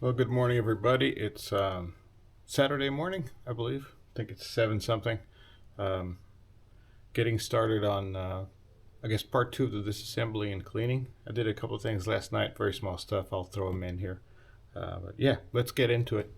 Well, good morning, everybody. It's Saturday morning, I believe. I think it's 7 something. Um, Getting started on, I guess, part 2 of the disassembly and cleaning. I did a couple of things last night, very small stuff. I'll throw them in here. But yeah, let's get into it.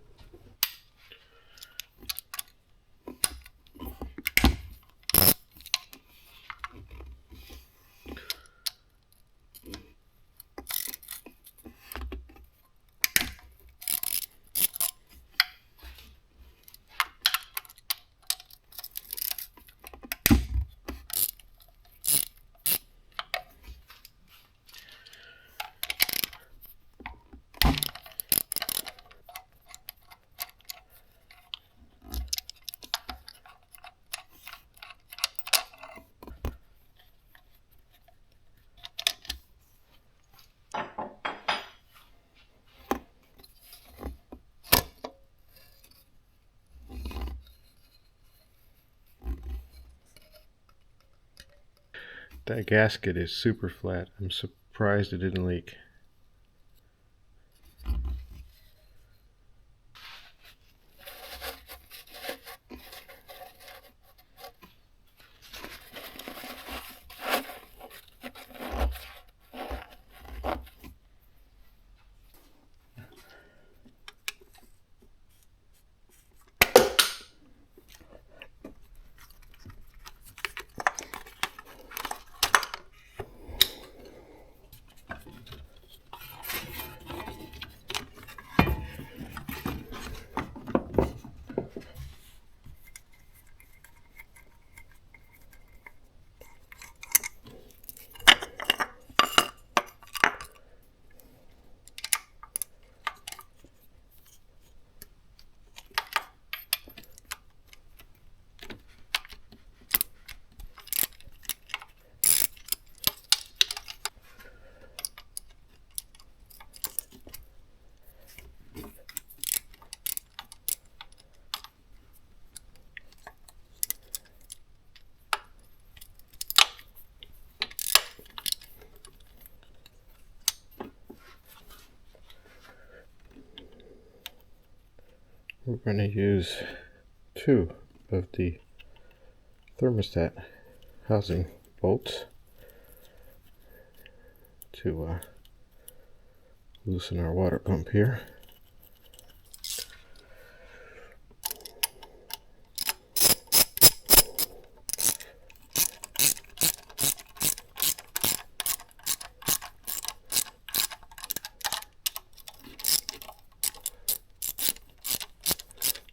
That gasket is super flat. I'm surprised it didn't leak. We're going to use 2 of the thermostat housing bolts to loosen our water pump here.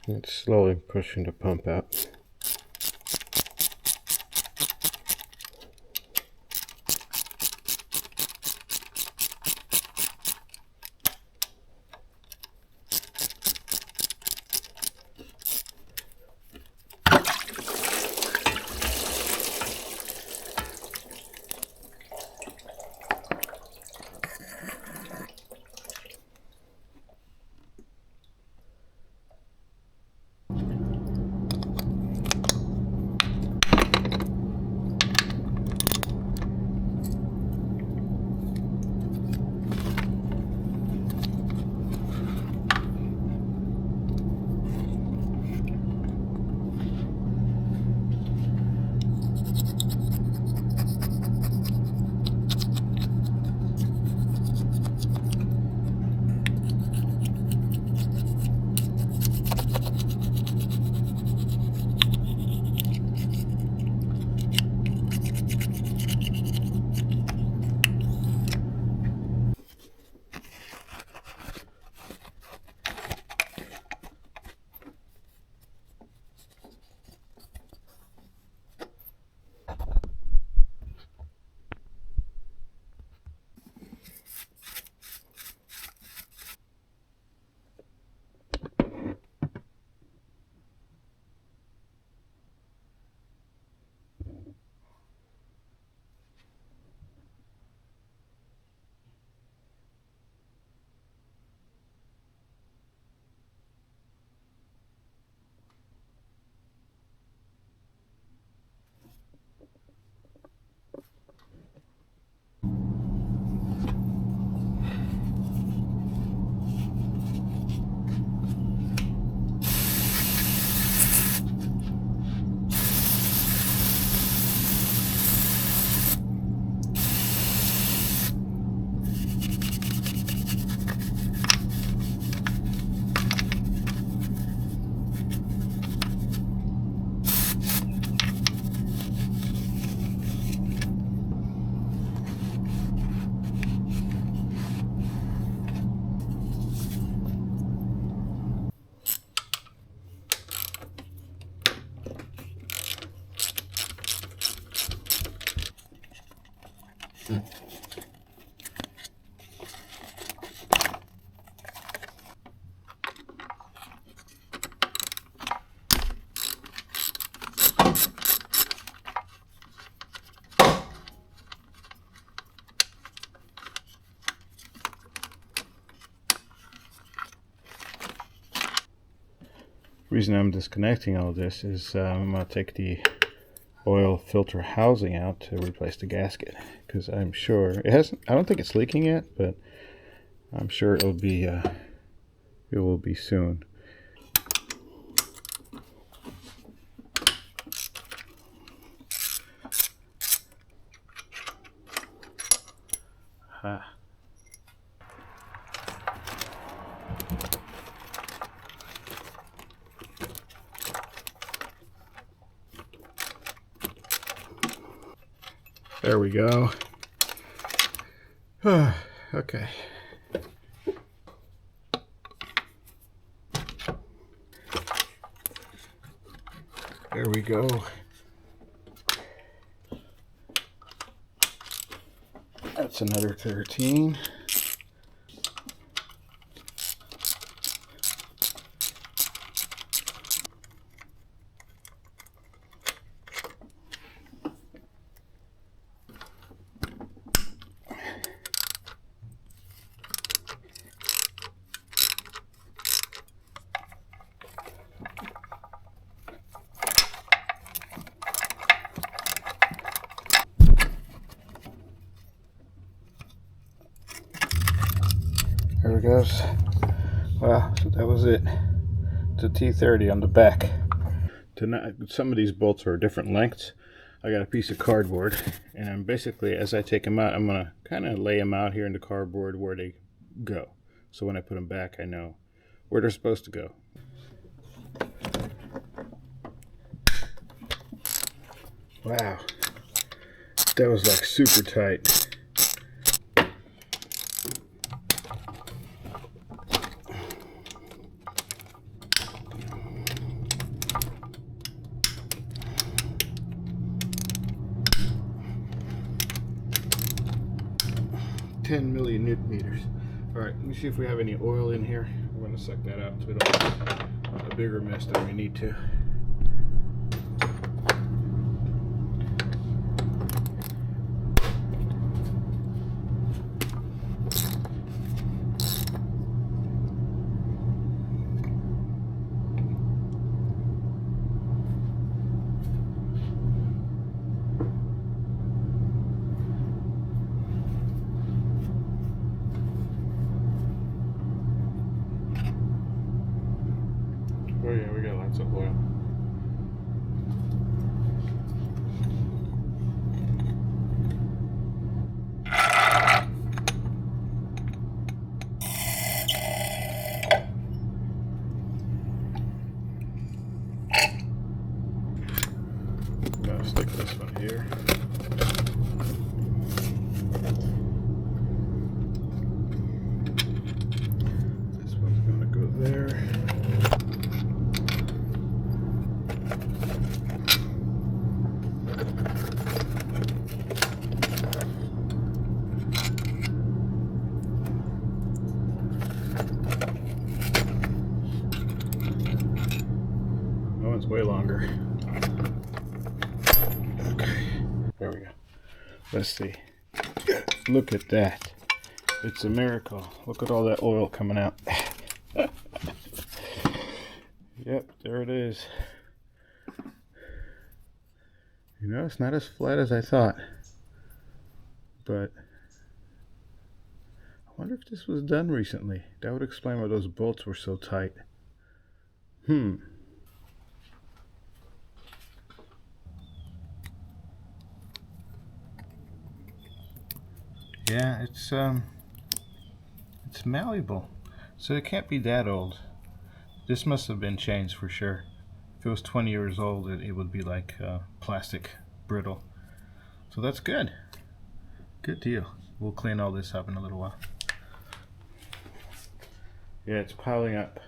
It's slowly pushing the pump out. The reason I'm disconnecting all this is I'm going to take the oil filter housing out to replace the gasket, because I'm sure it hasn't, I don't think it's leaking yet, but I'm sure it will be soon. Ah. There we go. Okay. There we go. That's another 13. There it goes. Wow, so that was it. It's a T30 on the back. Some of these bolts are different lengths. I got a piece of cardboard, and I'm basically, as I take them out, I'm going to kind of lay them out here in the cardboard where they go. So when I put them back, I know where they're supposed to go. Wow, that was like super tight. $10 million newton meters. All right, let me see if we have any oil in here. We're going to suck that out so we don't have a bigger mess than we need to. Oh yeah, we got lots of oil. I'm gonna stick this one here. This one's gonna go there. That one's way longer. Okay, there we go. Let's see. Look at that. It's a miracle. Look at all that oil coming out. Yep, there it is. You know, it's not as flat as I thought. But I wonder if this was done recently. That would explain why those bolts were so tight. Yeah, it's malleable, so it can't be that old. This must have been changed for sure. If it was 20 years old, it would be like plastic, brittle. So that's good. Good deal. We'll clean all this up in a little while. Yeah, it's piling up.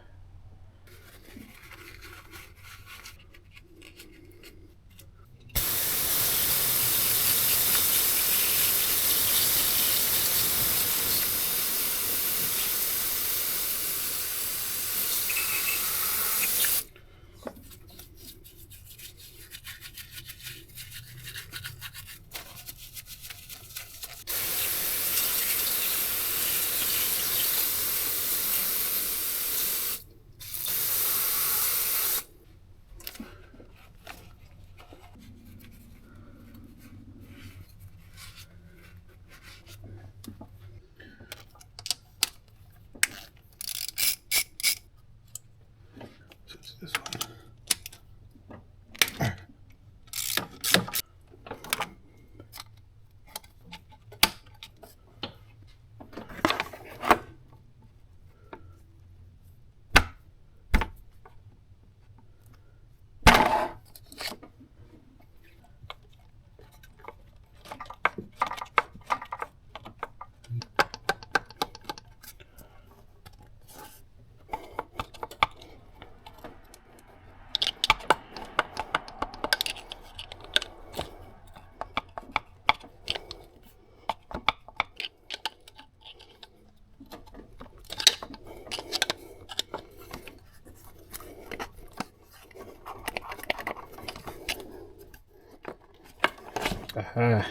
Ah,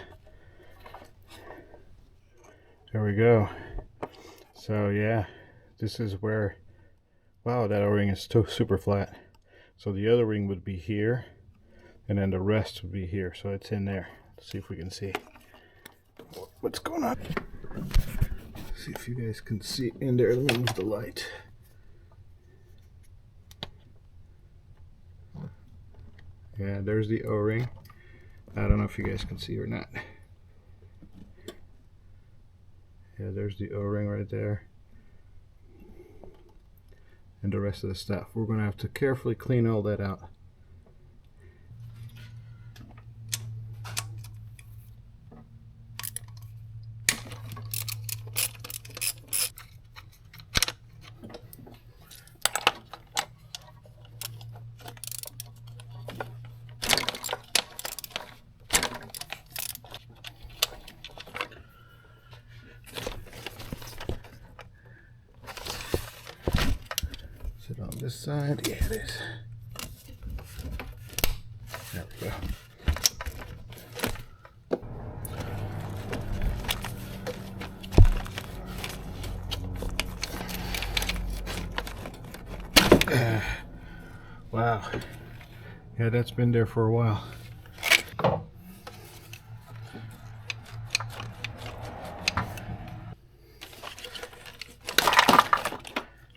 there we go. So yeah, this is where, wow, that O-ring is still super flat. So the other ring would be here, and then the rest would be here. So it's in there. Let's see if we can see what's going on. See if you guys can see in there. Let me move the light. Yeah, there's the O-ring. I don't know if you guys can see or not. Yeah, there's the O-ring right there. And the rest of the stuff. We're going to have to carefully clean all that out. Is it on this side? Yeah, it is. There we go. Wow. Yeah, that's been there for a while.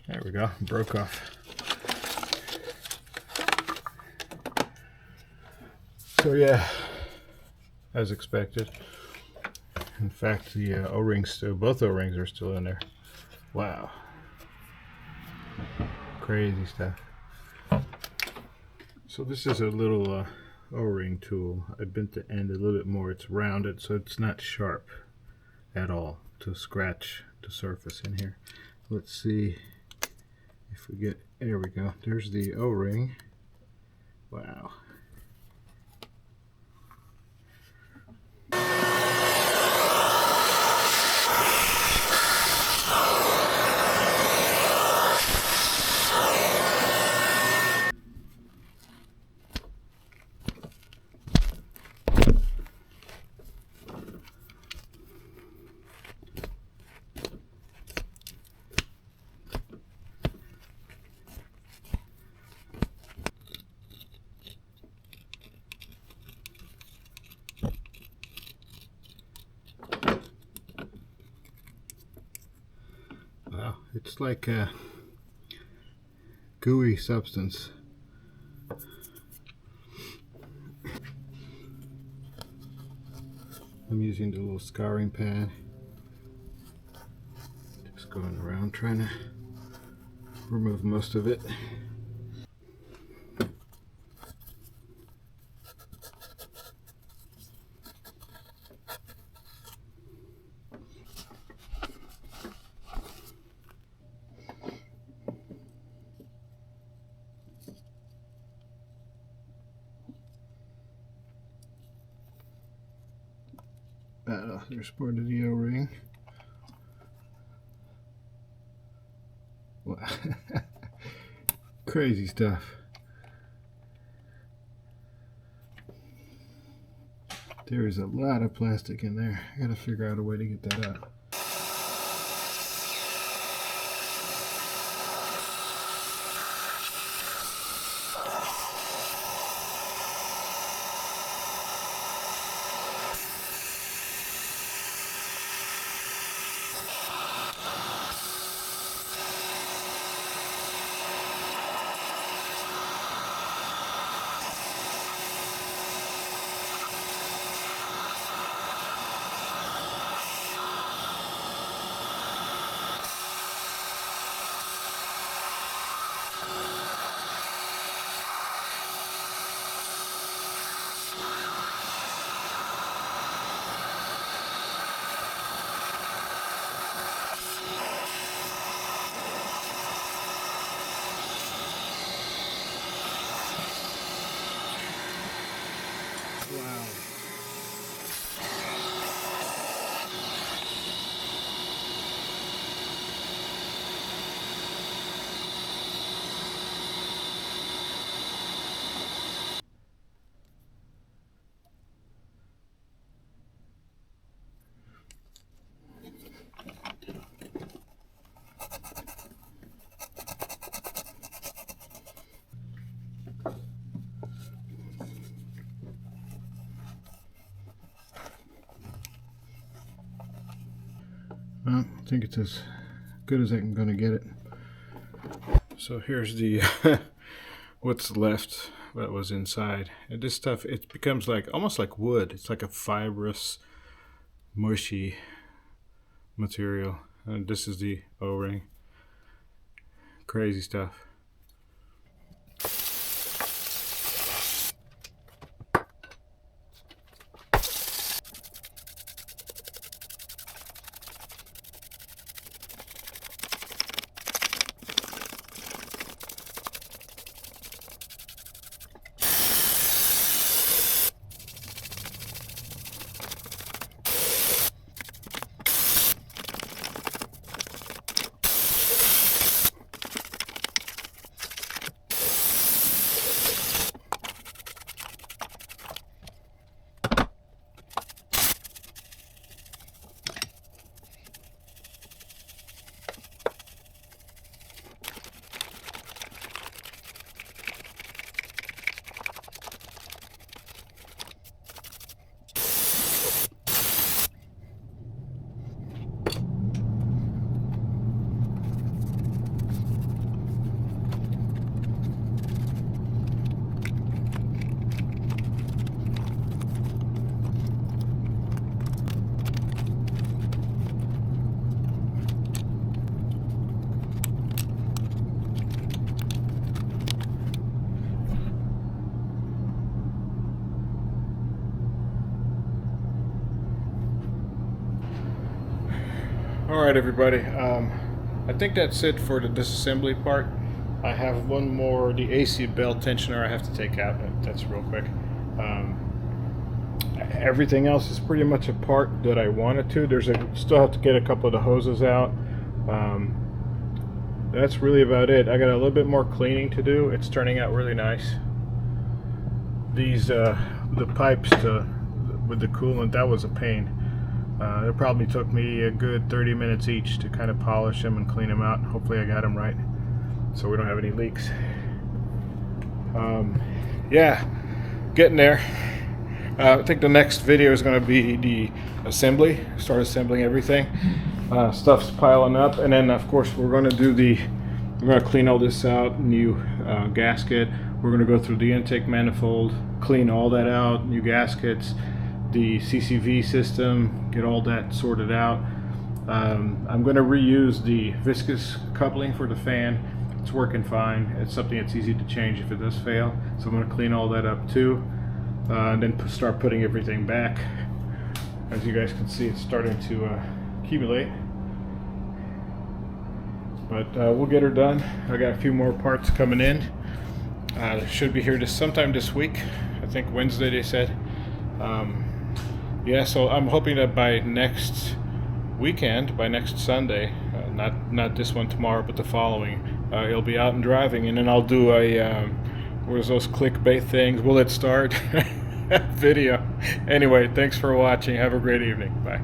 There we go. Broke off. So yeah, as expected. In fact, the O-rings still, both O-rings are still in there. Wow. Crazy stuff. So this is a little O-ring tool. I bent the end a little bit more. It's rounded, so it's not sharp at all to scratch the surface in here. Let's see if we get, there we go. There's the O-ring. Wow. Wow, it's like a gooey substance. I'm using the little scouring pad. Just going around trying to remove most of it. There's part of the O-ring. Wow. Crazy stuff. There is a lot of plastic in there. I gotta figure out a way to get that out. I think it's as good as I'm gonna get it. So here's the what's left that was inside. And this stuff, it becomes like almost like wood. It's like a fibrous, mushy material. And this is the O-ring. Crazy stuff. Alright everybody, I think that's it for the disassembly part. I have one more, the AC belt tensioner I have to take out. That's real quick. Everything else is pretty much a part that I wanted to. Still have to get a couple of the hoses out. That's really about it. I got a little bit more cleaning to do. It's turning out really nice. These the pipes with the coolant, that was a pain. It probably took me a good 30 minutes each to kind of polish them and clean them out. Hopefully I got them right so we don't have any leaks. Yeah, getting there. I think the next video is going to be the assembly. Start assembling everything. Stuff's piling up, and then of course we're going to clean all this out. New gasket. We're going to go through the intake manifold, clean all that out, new gaskets, the CCV system, get all that sorted out. I'm going to reuse the viscous coupling for the fan. It's working fine. It's something that's easy to change if it does fail. So I'm going to clean all that up too, and then start putting everything back. As you guys can see, it's starting to accumulate. But we'll get her done. I got a few more parts coming in. Should be here sometime this week. I think Wednesday they said. Yeah, so I'm hoping that by next weekend, by next Sunday, not this one tomorrow, but the following, it'll be out and driving, and then I'll do a what is those clickbait things? Will it start? Video. Anyway, thanks for watching. Have a great evening. Bye.